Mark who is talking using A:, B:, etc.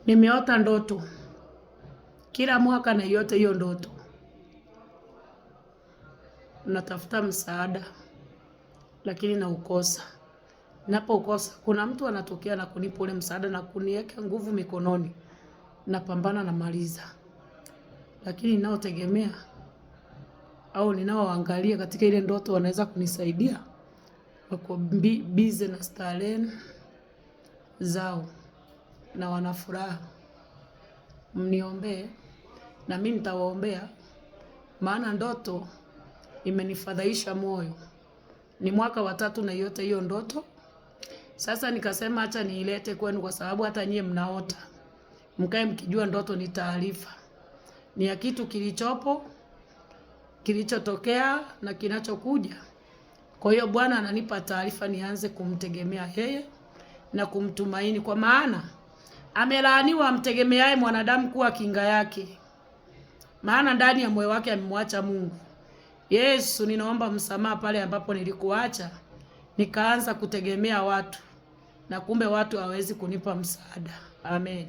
A: Nimeota ndoto. Kila mwaka naiota hiyo ndoto. Natafuta msaada lakini naukosa. Ninapoukosa, kuna mtu anatokea na kunipa ule msaada na kuniweka nguvu mikononi. Napambana namaliza. Lakini ninaotegemea au ninaoangalia katika ile ndoto wanaweza kunisaidia, wako busy na starehe zao na wana furaha. Mniombee na mimi nitawaombea, maana ndoto imenifadhaisha moyo. Ni mwaka wa 3 naiota hiyo ndoto. Sasa nikasema acha niilete kwenu kwa sababu hata nyie mnaota. Mkae mkijua ndoto ni taarifa. Ni ya kitu kilichopo, kilichotokea na kinachokuja. Kwa hiyo Bwana ananipa taarifa nianze kumtegemea yeye na kumtumaini, kwa maana amelaaniwa amtegemeaye mwanadamu kuwa kinga yake. Maana ndani ya moyo wake amemwacha Mungu. Yesu, ninaomba msamaha pale ambapo nilikuacha nikaanza kutegemea watu na kumbe watu hawezi kunipa msaada. Amen.